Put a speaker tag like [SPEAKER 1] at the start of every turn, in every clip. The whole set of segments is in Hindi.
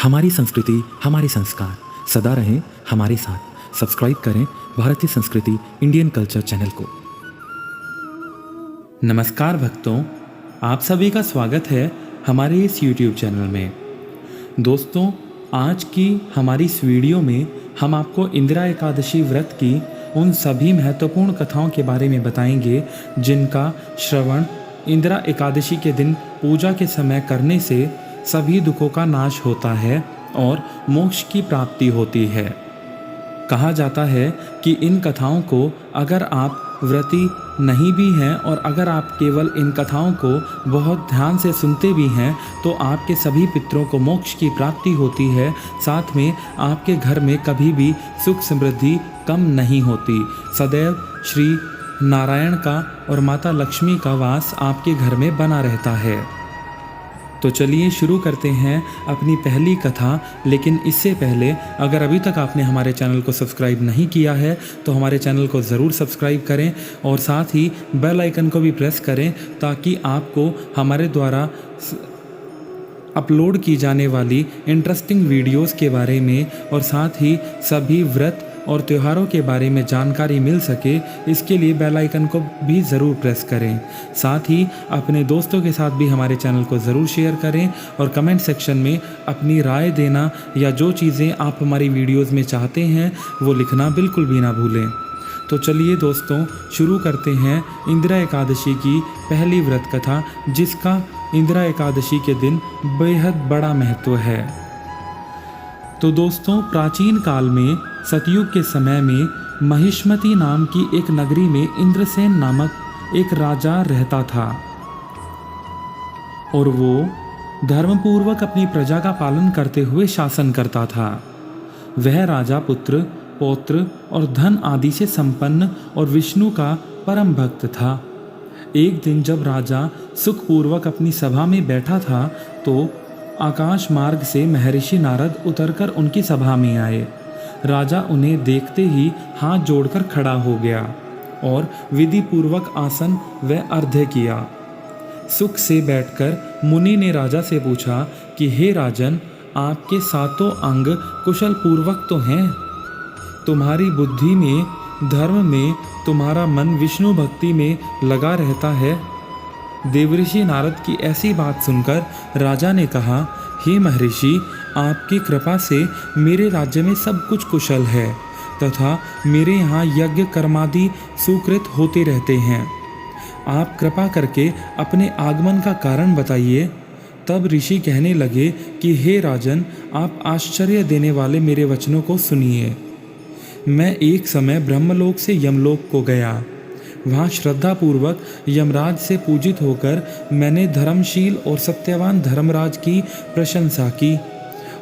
[SPEAKER 1] हमारी संस्कृति, हमारे संस्कार सदा रहें हमारे साथ। सब्सक्राइब करें भारतीय संस्कृति इंडियन कल्चर चैनल को। नमस्कार भक्तों, आप सभी का स्वागत है हमारे इस YouTube चैनल में। दोस्तों, आज की हमारी इस वीडियो में हम आपको इंदिरा एकादशी व्रत की उन सभी महत्वपूर्ण कथाओं के बारे में बताएंगे जिनका श्रवण इंदिरा एकादशी के दिन पूजा के समय करने से सभी दुखों का नाश होता है और मोक्ष की प्राप्ति होती है। कहा जाता है कि इन कथाओं को अगर आप व्रती नहीं भी हैं और अगर आप केवल इन कथाओं को बहुत ध्यान से सुनते भी हैं तो आपके सभी पितरों को मोक्ष की प्राप्ति होती है। साथ में आपके घर में कभी भी सुख समृद्धि कम नहीं होती। सदैव श्री नारायण का और माता लक्ष्मी का वास आपके घर में बना रहता है। तो चलिए शुरू करते हैं अपनी पहली कथा। लेकिन इससे पहले अगर अभी तक आपने हमारे चैनल को सब्सक्राइब नहीं किया है तो हमारे चैनल को ज़रूर सब्सक्राइब करें और साथ ही बेल आइकन को भी प्रेस करें ताकि आपको हमारे द्वारा अपलोड की जाने वाली इंटरेस्टिंग वीडियोस के बारे में और साथ ही सभी व्रत और त्योहारों के बारे में जानकारी मिल सके। इसके लिए बेल आइकन को भी ज़रूर प्रेस करें। साथ ही अपने दोस्तों के साथ भी हमारे चैनल को ज़रूर शेयर करें और कमेंट सेक्शन में अपनी राय देना या जो चीज़ें आप हमारी वीडियोस में चाहते हैं वो लिखना बिल्कुल भी ना भूलें। तो चलिए दोस्तों, शुरू करते हैं इंदिरा एकादशी की पहली व्रत कथा, जिसका इंदिरा एकादशी के दिन बेहद बड़ा महत्व है। तो दोस्तों, प्राचीन काल में सतयुग के समय में महिष्मती नाम की एक नगरी में इंद्रसेन नामक एक राजा रहता था और वो धर्मपूर्वक अपनी प्रजा का पालन करते हुए शासन करता था। वह राजा पुत्र, पौत्र और धन आदि से संपन्न और विष्णु का परम भक्त था। एक दिन जब राजा सुखपूर्वक अपनी सभा में बैठा था तो आकाश मार्ग से महर्षि नारद उतरकर उनकी सभा में आए। राजा उन्हें देखते ही हाथ जोड़कर खड़ा हो गया और विधि पूर्वक आसन व अर्घ्य किया। सुख से बैठकर मुनि ने राजा से पूछा कि हे राजन, आपके सातों अंग कुशल पूर्वक तो हैं? तुम्हारी बुद्धि में, धर्म में, तुम्हारा मन विष्णु भक्ति में लगा रहता है? देवऋषि नारद की ऐसी बात सुनकर राजा ने कहा, हे महर्षि, आपकी कृपा से मेरे राज्य में सब कुछ कुशल है तथा मेरे यहाँ यज्ञ कर्मादि सुकृत होते रहते हैं। आप कृपा करके अपने आगमन का कारण बताइए। तब ऋषि कहने लगे कि हे राजन, आप आश्चर्य देने वाले मेरे वचनों को सुनिए। मैं एक समय ब्रह्मलोक से यमलोक को गया। वहाँ श्रद्धापूर्वक यमराज से पूजित होकर मैंने धर्मशील और सत्यवान धर्मराज की प्रशंसा की।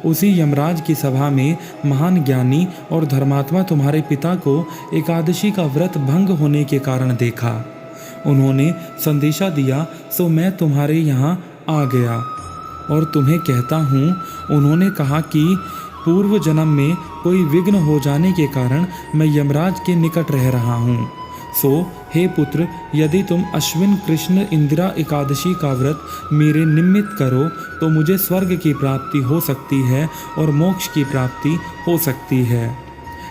[SPEAKER 1] उसी यमराज की सभा में महान ज्ञानी और धर्मात्मा तुम्हारे पिता को एकादशी का व्रत भंग होने के कारण देखा। उन्होंने संदेशा दिया सो मैं तुम्हारे यहाँ आ गया और तुम्हें कहता हूँ। उन्होंने कहा कि पूर्व जन्म में कोई विघ्न हो जाने के कारण मैं यमराज के निकट रह रहा हूँ। सो हे पुत्र, यदि तुम अश्विन कृष्ण इंदिरा एकादशी का व्रत मेरे निमित्त करो तो मुझे स्वर्ग की प्राप्ति हो सकती है और मोक्ष की प्राप्ति हो सकती है।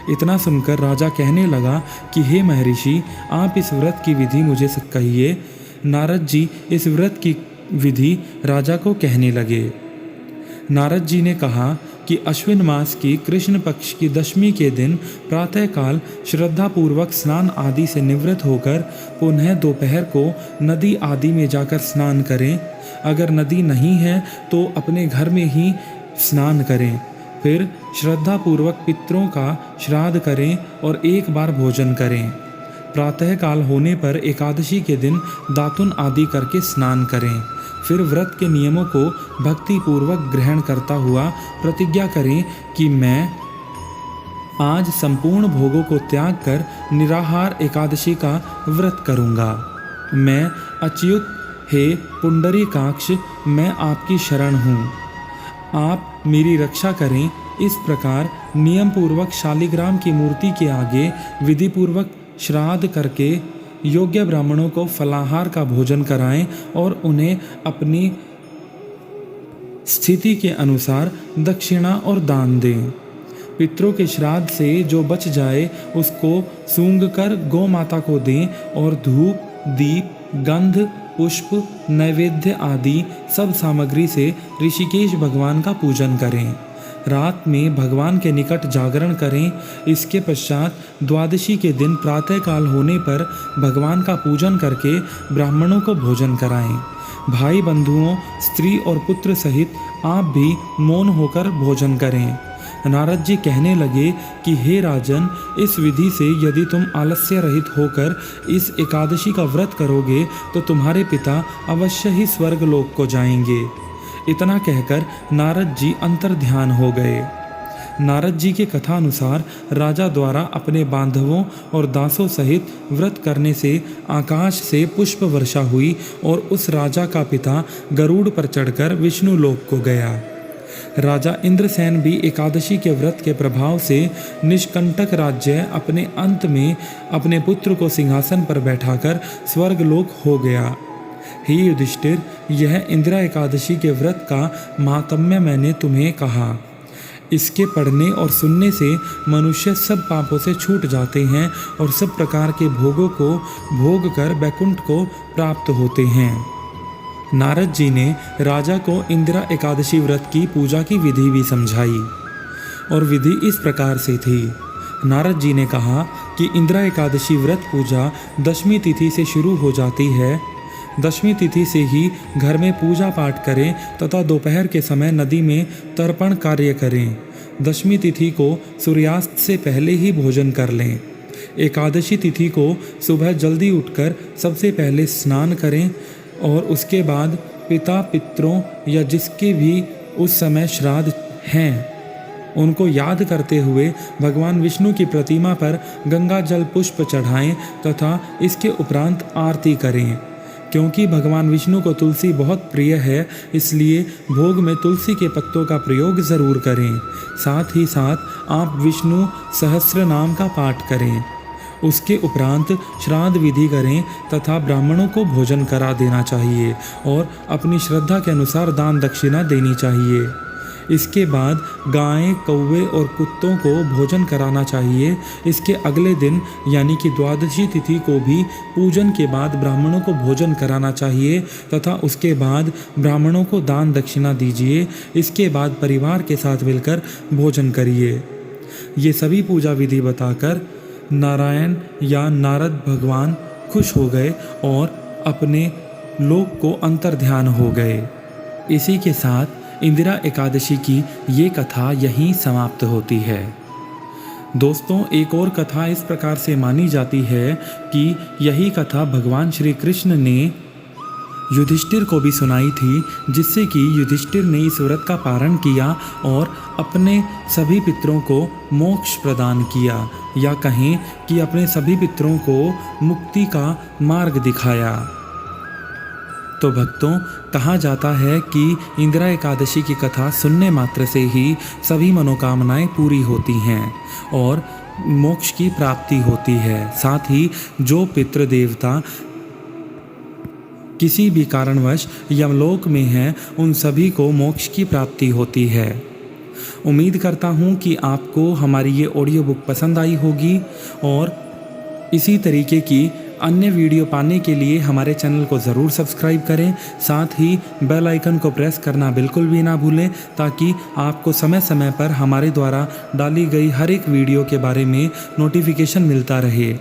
[SPEAKER 1] इतना सुनकर राजा कहने लगा कि हे महर्षि, आप इस व्रत की विधि मुझे कहिए। नारद जी इस व्रत की विधि राजा को कहने लगे। नारद जी ने कहा कि अश्विन मास की कृष्ण पक्ष की दशमी के दिन प्रातःकाल श्रद्धापूर्वक स्नान आदि से निवृत्त होकर पुनः दोपहर को नदी आदि में जाकर स्नान करें। अगर नदी नहीं है तो अपने घर में ही स्नान करें। फिर श्रद्धापूर्वक पितरों का श्राद्ध करें और एक बार भोजन करें। प्रातःकाल होने पर एकादशी के दिन दातुन आदि करके स्नान करें। फिर व्रत के नियमों को भक्ति पूर्वक ग्रहण करता हुआ प्रतिज्ञा करें कि मैं आज संपूर्ण भोगों को त्याग कर निराहार एकादशी का व्रत करूँगा। मैं अच्युत, हे पुंडरीकाक्ष, मैं आपकी शरण हूँ, आप मेरी रक्षा करें। इस प्रकार नियम पूर्वक शालिग्राम की मूर्ति के आगे विधि पूर्वक श्राद्ध करके योग्य ब्राह्मणों को फलाहार का भोजन कराएं और उन्हें अपनी स्थिति के अनुसार दक्षिणा और दान दें। पितरों के श्राद्ध से जो बच जाए उसको सूंघ कर गौ माता को दें और धूप, दीप, गंध, पुष्प, नैवेद्य आदि सब सामग्री से ऋषिकेश भगवान का पूजन करें। रात में भगवान के निकट जागरण करें। इसके पश्चात द्वादशी के दिन प्रातःकाल होने पर भगवान का पूजन करके ब्राह्मणों को भोजन कराएं। भाई बंधुओं, स्त्री और पुत्र सहित आप भी मौन होकर भोजन करें। नारद जी कहने लगे कि हे राजन, इस विधि से यदि तुम आलस्य रहित होकर इस एकादशी का व्रत करोगे तो तुम्हारे पिता अवश्य ही स्वर्ग लोक को जाएंगे। इतना कहकर नारद जी अंतर्ध्यान हो गए। नारद जी के कथा अनुसार राजा द्वारा अपने बांधवों और दासों सहित व्रत करने से आकाश से पुष्प वर्षा हुई और उस राजा का पिता गरुड़ पर चढ़कर विष्णु लोक को गया। राजा इंद्रसेन भी एकादशी के व्रत के प्रभाव से निष्कंटक राज्य अपने अंत में अपने पुत्र को सिंहासन पर बैठाकर स्वर्गलोक हो गया। हे युधिष्ठिर, यह इंदिरा एकादशी के व्रत का महात्म्य मैंने तुम्हें कहा। इसके पढ़ने और सुनने से मनुष्य सब पापों से छूट जाते हैं और सब प्रकार के भोगों को भोग कर बैकुंठ को प्राप्त होते हैं। नारद जी ने राजा को इंदिरा एकादशी व्रत की पूजा की विधि भी समझाई और विधि इस प्रकार से थी। नारद जी ने कहा कि इंदिरा एकादशी व्रत पूजा दशमी तिथि से शुरू हो जाती है। दशमी तिथि से ही घर में पूजा पाठ करें तथा दोपहर के समय नदी में तर्पण कार्य करें। दशमी तिथि को सूर्यास्त से पहले ही भोजन कर लें। एकादशी तिथि को सुबह जल्दी उठकर सबसे पहले स्नान करें और उसके बाद पिता, पितरों या जिसके भी उस समय श्राद्ध हैं उनको याद करते हुए भगवान विष्णु की प्रतिमा पर गंगा जल पुष्प चढ़ाएं तथा इसके उपरांत आरती करें। क्योंकि भगवान विष्णु को तुलसी बहुत प्रिय है, इसलिए भोग में तुलसी के पत्तों का प्रयोग ज़रूर करें। साथ ही साथ आप विष्णु सहस्त्र नाम का पाठ करें। उसके उपरांत श्राद्ध विधि करें तथा ब्राह्मणों को भोजन करा देना चाहिए और अपनी श्रद्धा के अनुसार दान दक्षिणा देनी चाहिए। इसके बाद गायें, कौवे और कुत्तों को भोजन कराना चाहिए। इसके अगले दिन यानी कि द्वादशी तिथि को भी पूजन के बाद ब्राह्मणों को भोजन कराना चाहिए तथा उसके बाद ब्राह्मणों को दान दक्षिणा दीजिए। इसके बाद परिवार के साथ मिलकर भोजन करिए। ये सभी पूजा विधि बताकर नारायण या नारद भगवान खुश हो गए और अपने लोक को अंतर्ध्यान हो गए। इसी के साथ इंदिरा एकादशी की ये कथा यहीं समाप्त होती है। दोस्तों, एक और कथा इस प्रकार से मानी जाती है कि यही कथा भगवान श्री कृष्ण ने युधिष्ठिर को भी सुनाई थी, जिससे कि युधिष्ठिर ने इस व्रत का पारण किया और अपने सभी पितरों को मोक्ष प्रदान किया, या कहें कि अपने सभी पितरों को मुक्ति का मार्ग दिखाया। तो भक्तों, कहा जाता है कि इंदिरा एकादशी की कथा सुनने मात्र से ही सभी मनोकामनाएं पूरी होती हैं और मोक्ष की प्राप्ति होती है। साथ ही जो पितृ देवता किसी भी कारणवश यमलोक में हैं, उन सभी को मोक्ष की प्राप्ति होती है। उम्मीद करता हूँ कि आपको हमारी ये ऑडियो बुक पसंद आई होगी और इसी तरीके की अन्य वीडियो पाने के लिए हमारे चैनल को ज़रूर सब्सक्राइब करें। साथ ही बेल आइकन को प्रेस करना बिल्कुल भी ना भूलें, ताकि आपको समय समय पर हमारे द्वारा डाली गई हर एक वीडियो के बारे में नोटिफिकेशन मिलता रहे।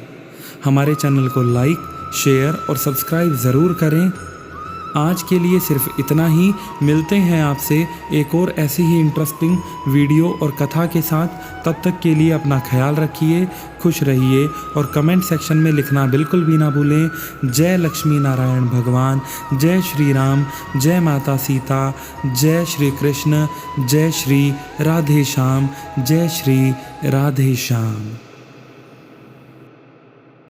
[SPEAKER 1] हमारे चैनल को लाइक, शेयर और सब्सक्राइब ज़रूर करें। आज के लिए सिर्फ इतना ही। मिलते हैं आपसे एक और ऐसी ही इंटरेस्टिंग वीडियो और कथा के साथ। तब तक के लिए अपना ख्याल रखिए, खुश रहिए और कमेंट सेक्शन में लिखना बिल्कुल भी ना भूलें। जय लक्ष्मी नारायण भगवान, जय श्री राम, जय माता सीता, जय श्री कृष्ण, जय श्री राधे श्याम, जय श्री राधे श्याम।